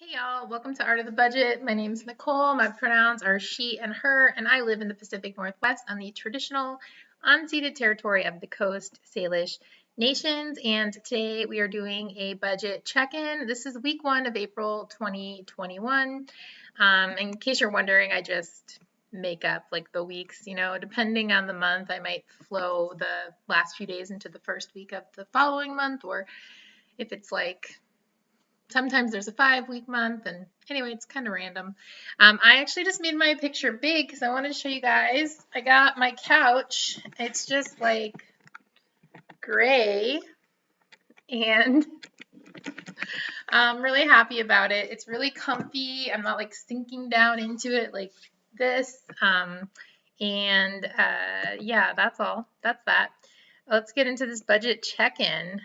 Hey y'all, welcome to Art of the Budget. My name is Nicole. My pronouns are she and her, and I live in the Pacific Northwest on the traditional unceded territory of the Coast Salish Nations. And today we are doing a budget check-in. This is week 1 of April 2021. In case you're wondering, I just make up like the weeks, depending on the month. I might flow the last few days into the first week of the following month, or if it's like sometimes there's a 5-week month, and anyway, it's kind of random. I actually just made my picture big because I wanted to show you guys. I got my couch. It's just like gray, and I'm really happy about it. It's really comfy. I'm not like sinking down into it like this. Yeah, that's all. That's that. Let's get into this budget check-in.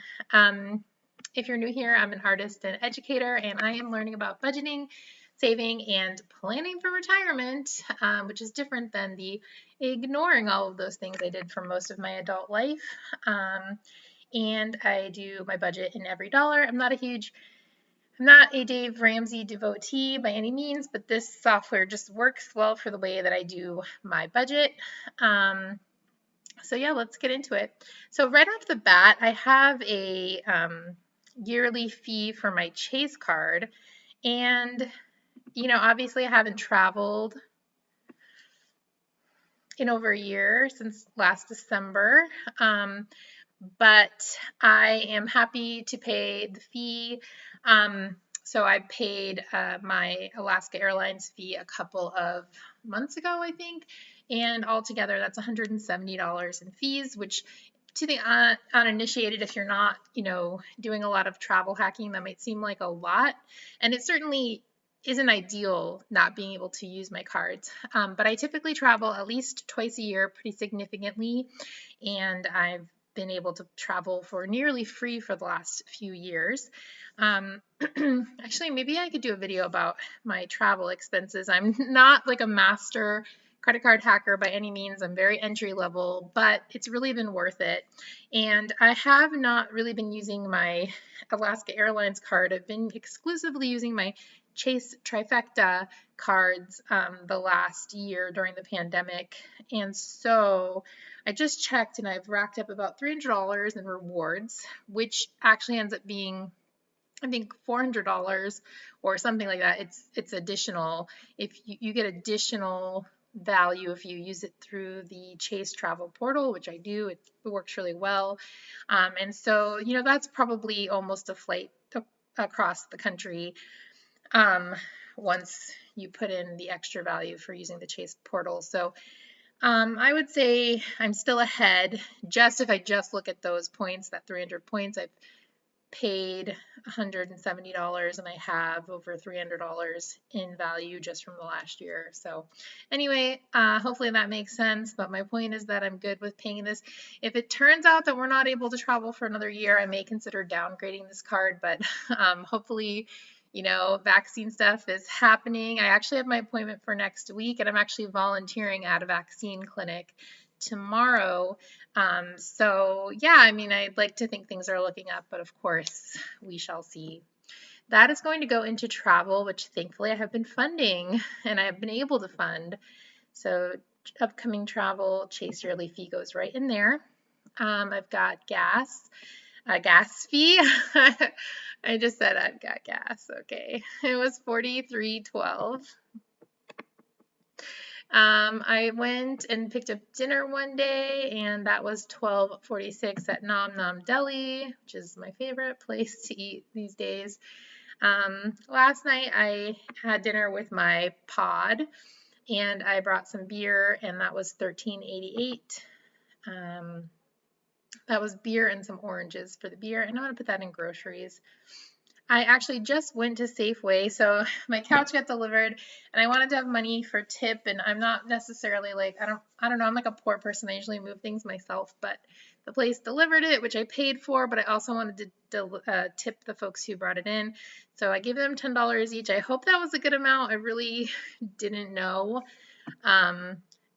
If you're new here, I'm an artist and educator, and I am learning about budgeting, saving, and planning for retirement, which is different than the ignoring all of those things I did for most of my adult life. And I do my budget in every dollar. I'm not a Dave Ramsey devotee by any means, but this software just works well for the way that I do my budget. So yeah, let's get into it. So right off the bat, I have a yearly fee for my Chase card, and obviously I haven't traveled in over a year since last December, but I am happy to pay the fee. So I paid my Alaska Airlines fee a couple of months ago, I think, and altogether that's $170 in fees, which to the uninitiated, if you're not, doing a lot of travel hacking, that might seem like a lot. And it certainly isn't ideal not being able to use my cards. But I typically travel at least twice a year pretty significantly. And I've been able to travel for nearly free for the last few years. Actually, maybe I could do a video about my travel expenses. I'm not like a master credit card hacker by any means. I'm very entry level, but it's really been worth it. And I have not really been using my Alaska Airlines card. I've been exclusively using my Chase Trifecta cards the last year during the pandemic. And so I just checked and I've racked up about $300 in rewards, which actually ends up being, I think, $400 or something like that. It's additional. If you get additional value if you use it through the Chase travel portal, which I do. It works really well. And so, that's probably almost a flight across the country once you put in the extra value for using the Chase portal. So I would say I'm still ahead. Just if I just look at those points, that 300 points, I've paid $170 and I have over $300 in value just from the last year. So anyway, hopefully that makes sense. But my point is that I'm good with paying this. If it turns out that we're not able to travel for another year, I may consider downgrading this card, but hopefully, vaccine stuff is happening. I actually have my appointment for next week, and I'm actually volunteering at a vaccine clinic tomorrow. So yeah, I'd like to think things are looking up, but of course we shall see. That is going to go into travel, which thankfully I have been funding and I have been able to fund. So upcoming travel, Chase yearly fee goes right in there. I've got a gas fee. I just said I've got gas. Okay. It was $43.12. I went and picked up dinner one day, and that was $12.46 at Nom Nom Deli, which is my favorite place to eat these days. Last night I had dinner with my pod, and I brought some beer, and that was $13.88. That was beer and some oranges for the beer, and I'm going to put that in groceries. I actually just went to Safeway, so my couch got delivered, and I wanted to have money for tip, and I'm not necessarily like, I don't know, I'm like a poor person. I usually move things myself, but the place delivered it, which I paid for, but I also wanted to tip the folks who brought it in, so I gave them $10 each. I hope that was a good amount. I really didn't know.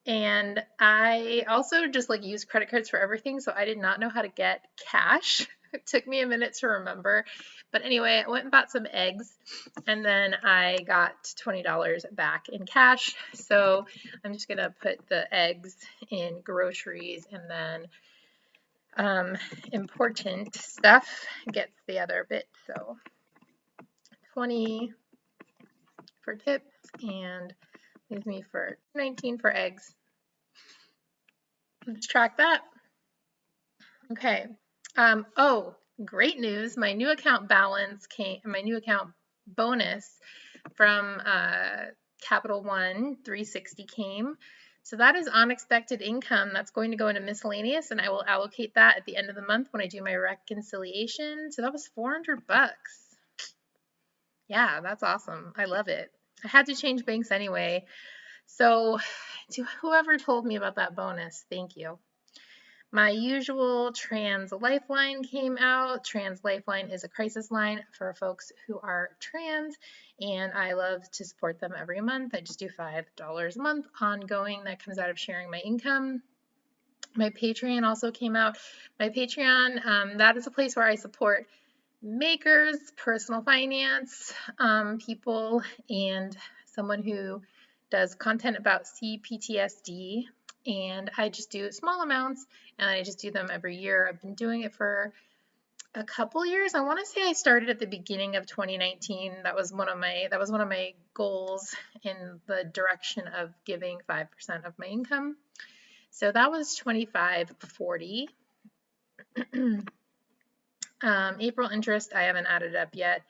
And I also just use credit cards for everything, so I did not know how to get cash It took me a minute to remember. But anyway, I went and bought some eggs, and then I got $20 back in cash. So I'm just going to put the eggs in groceries, and then important stuff gets the other bit. So 20 for tips and leaves me for 19 for eggs. Let's track that. Okay. Oh, great news. My new account balance my new account bonus from Capital One 360 came. So that is unexpected income that's going to go into miscellaneous, and I will allocate that at the end of the month when I do my reconciliation. So that was $400. Yeah, that's awesome. I love it. I had to change banks anyway. So to whoever told me about that bonus, thank you. My usual Trans Lifeline came out. Trans Lifeline is a crisis line for folks who are trans, and I love to support them every month. I just do $5 a month ongoing. That comes out of sharing my income. My Patreon also came out. My Patreon, that is a place where I support makers, personal finance people, and someone who does content about CPTSD. And I just do small amounts, and I just do them every year. I've been doing it for a couple years. I want to say I started at the beginning of 2019. That was one of my goals in the direction of giving 5% of my income. So that was 2540. April interest, I haven't added up yet.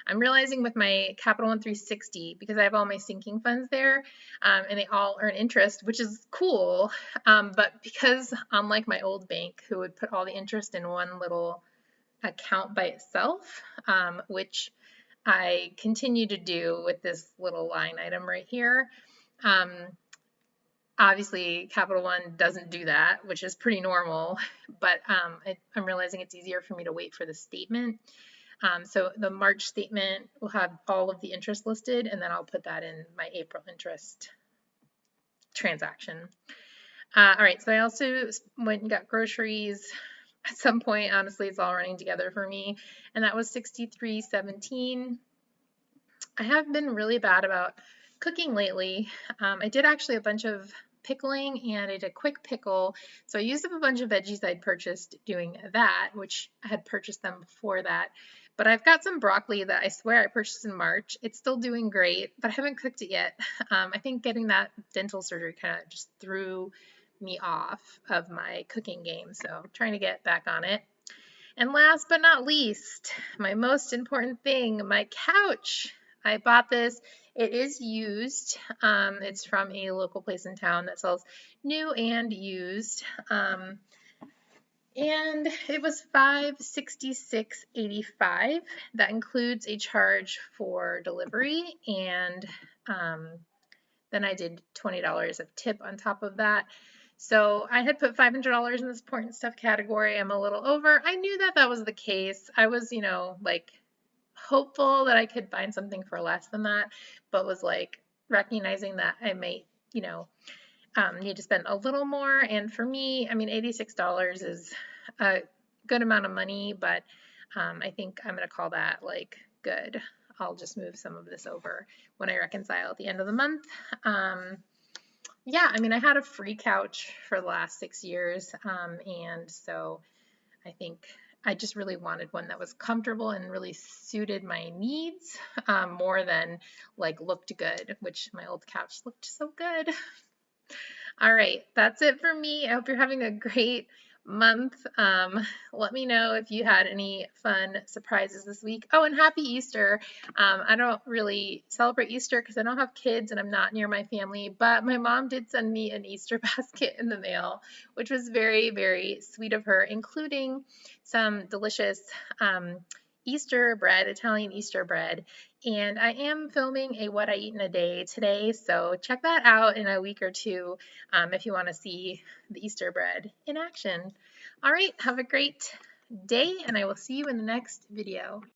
I'm realizing with my Capital One 360, because I have all my sinking funds there, and they all earn interest, which is cool. But because unlike my old bank, who would put all the interest in one little account by itself, which I continue to do with this little line item right here. Obviously, Capital One doesn't do that, which is pretty normal, but I'm realizing it's easier for me to wait for the statement. So the March statement will have all of the interest listed, and then I'll put that in my April interest transaction. All right, so I also went and got groceries. At some point, honestly, it's all running together for me, and that was $63.17. I have been really bad about cooking lately. I did actually a bunch of pickling, and I did a quick pickle. So I used up a bunch of veggies I'd purchased doing that, which I had purchased them before that. But I've got some broccoli that I swear I purchased in March. It's still doing great, but I haven't cooked it yet. I think getting that dental surgery kind of just threw me off of my cooking game. So I'm trying to get back on it. And last but not least, my most important thing, my couch. I bought this. It is used. It's from a local place in town that sells new and used. And it was $566.85. That includes a charge for delivery, and then I did $20 of tip on top of that. So I had put $500 in this important stuff category. I'm a little over. I knew that that was the case. I was, like hopeful that I could find something for less than that, but was like recognizing that I might, need to spend a little more. And for me, I mean, $86 is a good amount of money, but I think I'm going to call that like good. I'll just move some of this over when I reconcile at the end of the month. Yeah, I mean, I had a free couch for the last 6 years, and so I think I just really wanted one that was comfortable and really suited my needs, more than like looked good, which my old couch looked so good. All right, that's it for me. I hope you're having a great month. Let me know if you had any fun surprises this week. Oh, and happy Easter. I don't really celebrate Easter because I don't have kids and I'm not near my family, but my mom did send me an Easter basket in the mail, which was very, very sweet of her, including some delicious Easter bread, Italian Easter bread. And I am filming a What I Eat in a Day today, so check that out in a week or two if you want to see the Easter bread in action. All right, have a great day, and I will see you in the next video.